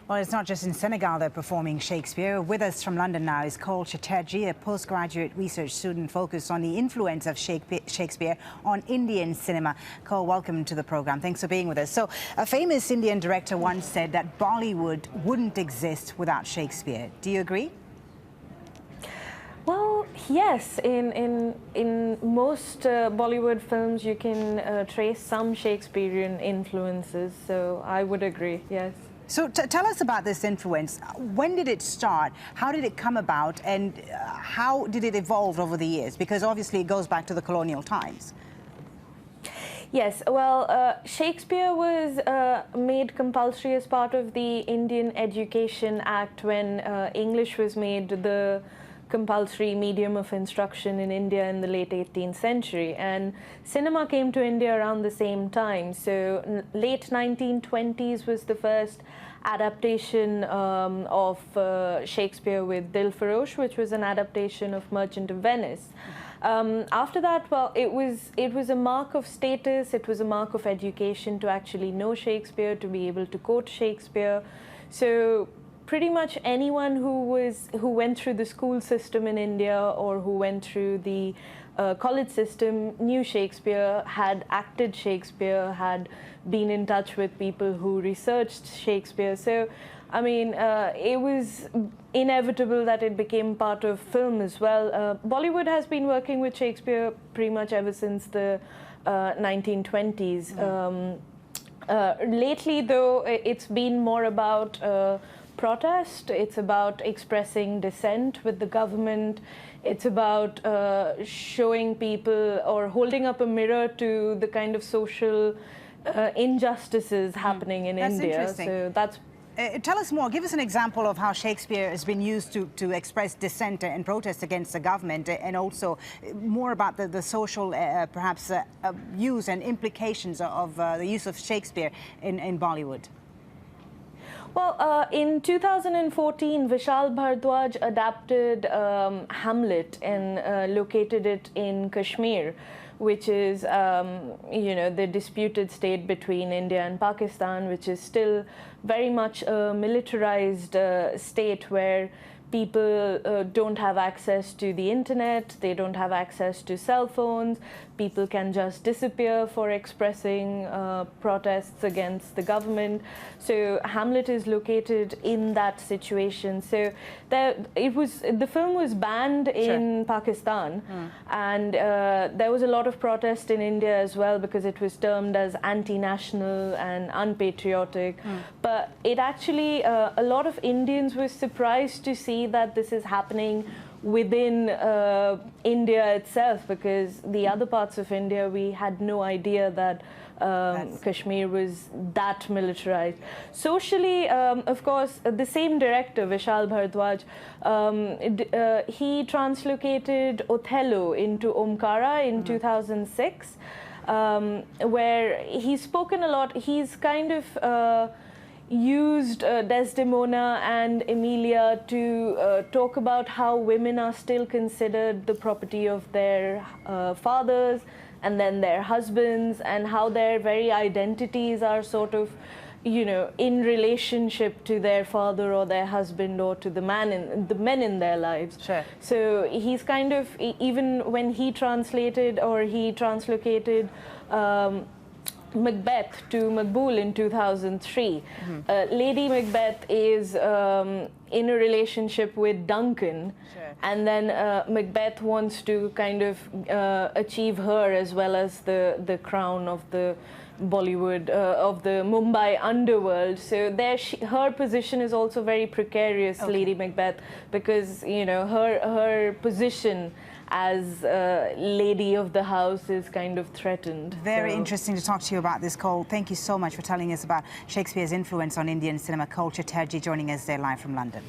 Well, it's not just in Senegal they're performing Shakespeare. With us from London now is Koel Chatterjee, a postgraduate research student focused on the influence of Shakespeare on Indian cinema. Koel, welcome to the program. Thanks for being with us. So, a famous Indian director once said that Bollywood wouldn't exist without Shakespeare. Do you agree? Well, yes. In most Bollywood films, you can trace some Shakespearean influences. So I would agree. Yes. So tell us about this influence. When did it start? How did it come about? And how did it evolve over the years? Because obviously it goes back to the colonial times. Yes, well, Shakespeare was made compulsory as part of the Indian Education Act when English was made the compulsory medium of instruction in India in the late 18th century. And cinema came to India around the same time. So late 1920s was the first adaptation of Shakespeare with Dil Ferosh, which was an adaptation of Merchant of Venice. After that, well, it was a mark of status, it was a mark of education to actually know Shakespeare, to be able to quote Shakespeare. So pretty much anyone who went through the school system in India or who went through the college system knew Shakespeare, had acted Shakespeare, had been in touch with people who researched Shakespeare. So, I mean, it was inevitable that it became part of film as well. Bollywood has been working with Shakespeare pretty much ever since the 1920s. Lately, though, it's been more about protest, it's about expressing dissent with the government, it's about showing people or holding up a mirror to the kind of social injustices happening in India. So that's tell us more. Give us an example of how Shakespeare has been used to express dissent and protest against the government, and also more about the social, perhaps, use and implications of the use of Shakespeare in Bollywood. Well, in 2014, Vishal Bhardwaj adapted Hamlet and located it in Kashmir, which is, you know, the disputed state between India and Pakistan, which is still very much a militarized state where people don't have access to the internet, they don't have access to cell phones, people can just disappear for expressing protests against the government. So Hamlet is located in that situation. So the film was banned in Pakistan, and there was a lot of protest in India as well because it was termed as anti-national and unpatriotic. But it actually, a lot of Indians were surprised to see that this is happening within India itself, because the other parts of India, we had no idea that Kashmir was that militarized. Socially, of course, the same director, Vishal Bhardwaj, he translocated Othello into Omkara in 2006, where he's spoken a lot. He's kind of used Desdemona and Emilia to talk about how women are still considered the property of their fathers and then their husbands, and how their very identities are sort of, you know, in relationship to their father or their husband or to the men in their lives. Sure. So he's kind of, even when he translated or he translocated Macbeth to Maqbool in 2003. Lady Macbeth is in a relationship with Duncan, and then Macbeth wants to kind of achieve her as well as the crown of the Bollywood, of the Mumbai underworld. So there, her position is also very precarious, Lady Macbeth, because, you know, her position as lady of the house is kind of threatened. Very interesting to talk to you about this, Koel. Thank you so much for telling us about Shakespeare's influence on Indian cinema. Koel Chatterjee joining us there live from London.